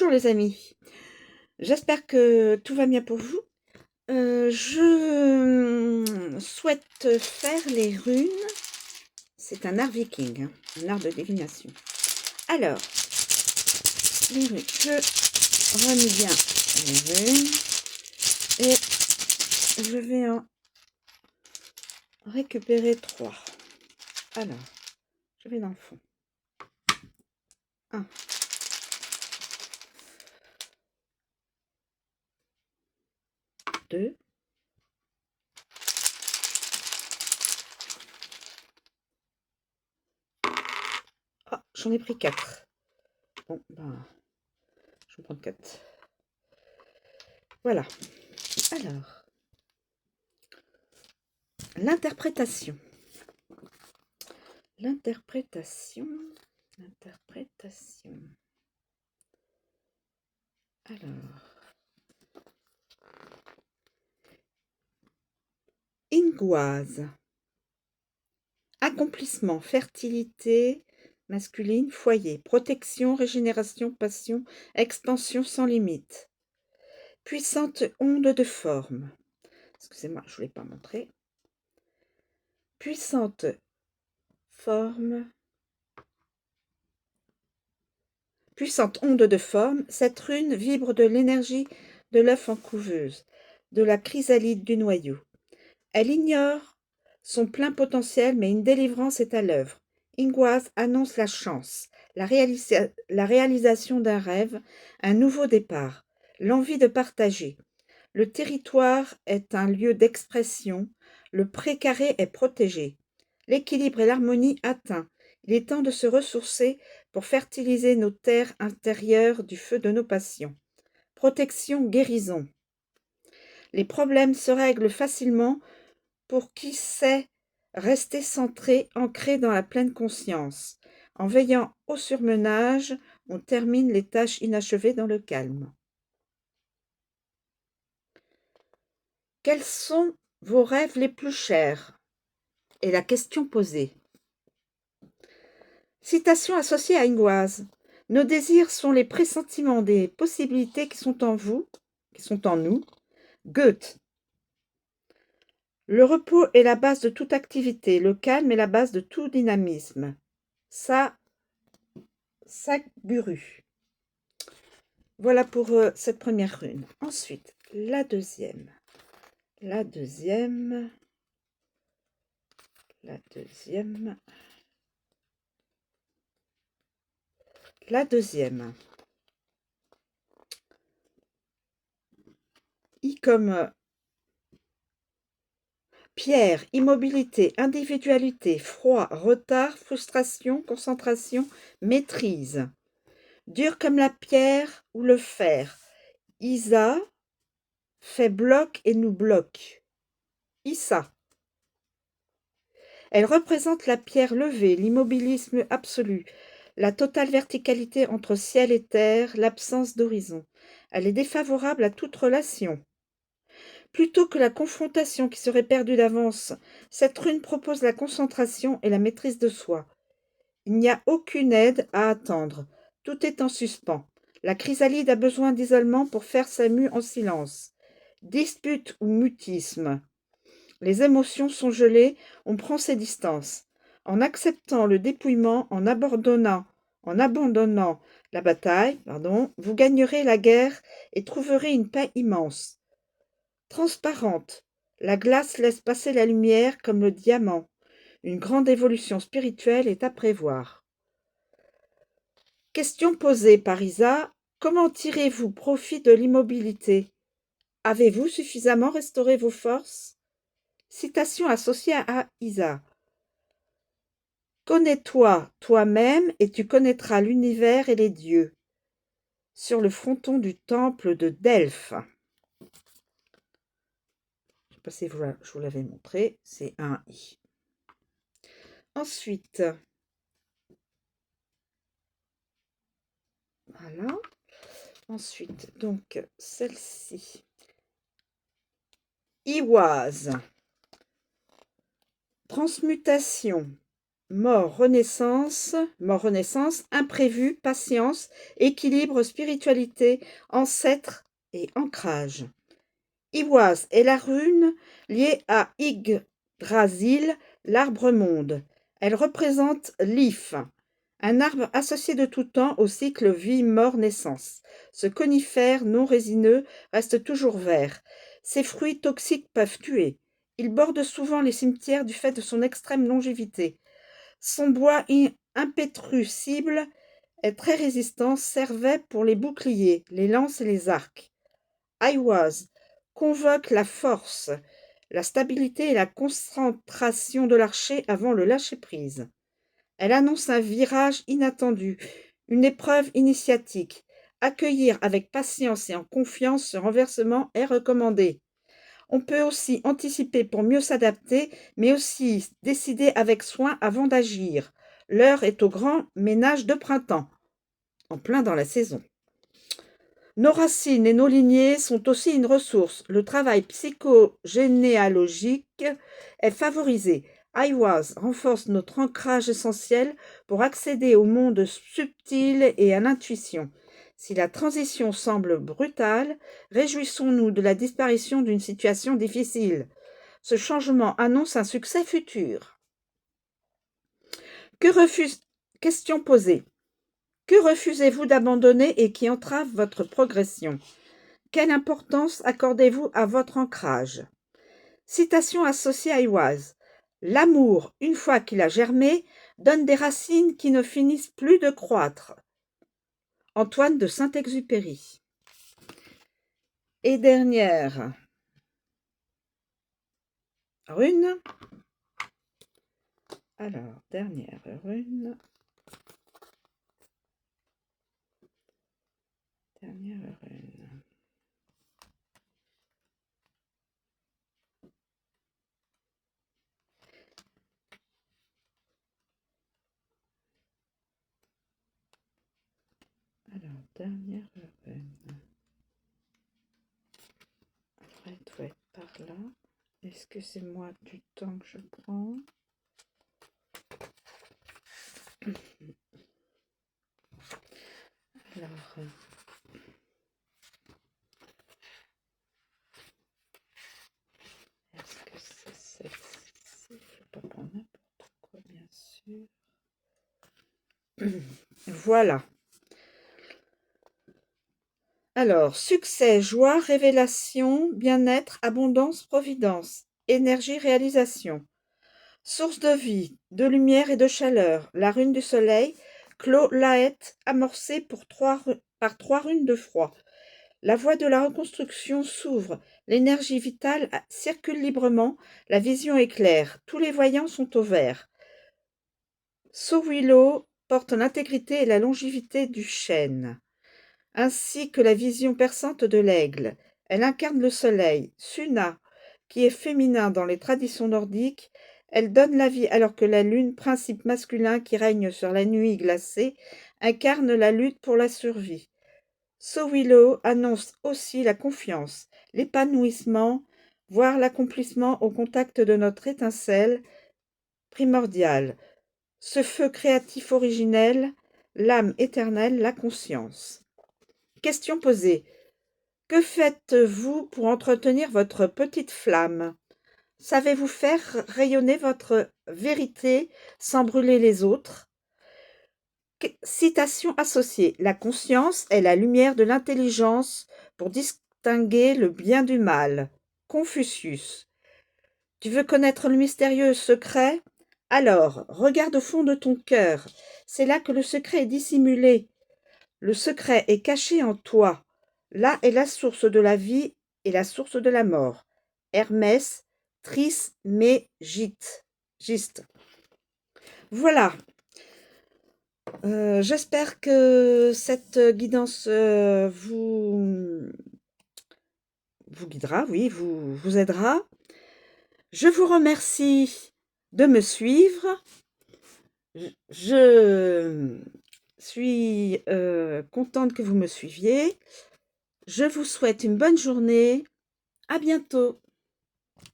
Bonjour les amis, j'espère que tout va bien pour vous. Je souhaite faire les runes. C'est un art viking, hein, un art de divination. Alors, les runes, je remets bien les runes et je vais en récupérer 3. Alors, je vais dans le fond. 1, 2, 3. J'en ai pris 4. Bon, ben, je vais prendre 4. Voilà. Alors, l'interprétation. L'interprétation. Alors, Ingwaz. Accomplissement, fertilité masculine, foyer, protection, régénération, passion, expansion sans limite. Puissante onde de forme. Excusez-moi, je ne voulais pas montrer. Puissante forme. Puissante onde de forme, cette rune vibre de l'énergie de l'œuf en couveuse, de la chrysalide du noyau. Elle ignore son plein potentiel, mais une délivrance est à l'œuvre. Ingwaz annonce la chance, la réalisation d'un rêve, un nouveau départ, l'envie de partager. Le territoire est un lieu d'expression, le précaré est protégé. L'équilibre et l'harmonie atteints. Il est temps de se ressourcer pour fertiliser nos terres intérieures du feu de nos passions. Protection, guérison. Les problèmes se règlent facilement pour qui sait rester centré, ancré dans la pleine conscience. En veillant au surmenage, on termine les tâches inachevées dans le calme. Quels sont vos rêves les plus chers? Est la question posée. Citation associée à Ingwaz. Nos désirs sont les pressentiments des possibilités qui sont en vous, qui sont en nous. Goethe. Le repos est la base de toute activité, le calme est la base de tout dynamisme. Sadhguru. Voilà pour cette première rune. Ensuite, la deuxième. La deuxième. I comme pierre, immobilité, individualité, froid, retard, frustration, concentration, maîtrise. Dur comme la pierre ou le fer. Isa fait bloc et nous bloque. Issa. Elle représente la pierre levée, l'immobilisme absolu, la totale verticalité entre ciel et terre, l'absence d'horizon. Elle est défavorable à toute relation. Plutôt que la confrontation qui serait perdue d'avance, cette rune propose la concentration et la maîtrise de soi. Il n'y a aucune aide à attendre. Tout est en suspens. La chrysalide a besoin d'isolement pour faire sa mue en silence. Dispute ou mutisme. Les émotions sont gelées, on prend ses distances. En acceptant le dépouillement, en abandonnant la bataille, vous gagnerez la guerre et trouverez une paix immense. Transparente, la glace laisse passer la lumière comme le diamant. Une grande évolution spirituelle est à prévoir. Question posée par Isa. Comment tirez-vous profit de l'immobilité? Avez-vous suffisamment restauré vos forces? Citation associée à Isa. Connais-toi toi-même et tu connaîtras l'univers et les dieux. Sur le fronton du temple de Delphes. Je ne sais pas si je vous l'avais montré, c'est un I. Ensuite, voilà. Ensuite, donc, celle-ci. Iwaz. Transmutation. mort, renaissance, imprévu, patience, équilibre, spiritualité, ancêtre et ancrage. Iwaz est la rune liée à Yggdrasil, l'arbre monde. Elle représente l'If, un arbre associé de tout temps au cycle vie-mort-naissance. Ce conifère non résineux reste toujours vert. Ses fruits toxiques peuvent tuer. Il borde souvent les cimetières du fait de son extrême longévité. Son bois impétrussible est très résistant, servait pour les boucliers, les lances et les arcs. Aiwaz convoque la force, la stabilité et la concentration de l'archer avant le lâcher-prise. Elle annonce un virage inattendu, une épreuve initiatique. Accueillir avec patience et en confiance ce renversement est recommandé. On peut aussi anticiper pour mieux s'adapter, mais aussi décider avec soin avant d'agir. L'heure est au grand ménage de printemps, en plein dans la saison. Nos racines et nos lignées sont aussi une ressource. Le travail psychogénéalogique est favorisé. Aiwaz renforce notre ancrage essentiel pour accéder au monde subtil et à l'intuition. Si la transition semble brutale, réjouissons-nous de la disparition d'une situation difficile. Ce changement annonce un succès futur. Question posée. Que refusez-vous d'abandonner et qui entrave votre progression? Quelle importance accordez-vous à votre ancrage? Citation associée à Aiwaz. L'amour, une fois qu'il a germé, donne des racines qui ne finissent plus de croître. Antoine de Saint-Exupéry. Et dernière rune. Alors, dernière rune. Dernière rune. Alors, dernière rune. Elle doit être par là. Excusez-moi du temps que je prends. Alors, est-ce que c'est celle-ci? Je ne vais pas prendre n'importe quoi, bien sûr. Voilà. Alors, succès, joie, révélation, bien-être, abondance, providence, énergie, réalisation. Source de vie, de lumière et de chaleur. La rune du soleil, clôt Laët, amorcée par 3 runes de froid. La voie de la reconstruction s'ouvre, l'énergie vitale circule librement, la vision est claire, tous les voyants sont au vert. Sowilo porte l'intégrité et la longévité du chêne, ainsi que la vision perçante de l'aigle. Elle incarne le soleil. Suna, qui est féminin dans les traditions nordiques, elle donne la vie alors que la lune, principe masculin qui règne sur la nuit glacée, incarne la lutte pour la survie. Sowilo annonce aussi la confiance, l'épanouissement, voire l'accomplissement au contact de notre étincelle primordiale, ce feu créatif originel, l'âme éternelle, la conscience. Question posée. Que faites-vous pour entretenir votre petite flamme? Savez-vous faire rayonner votre vérité sans brûler les autres? Citation associée. La conscience est la lumière de l'intelligence pour distinguer le bien du mal. Confucius. Tu veux connaître le mystérieux secret? Alors, regarde au fond de ton cœur. C'est là que le secret est dissimulé. Le secret est caché en toi. Là est la source de la vie et la source de la mort. Hermès Trismégiste. Voilà. J'espère que cette guidance vous guidera, oui, vous aidera. Je vous remercie de me suivre. Je suis contente que vous me suiviez. Je vous souhaite une bonne journée. À bientôt.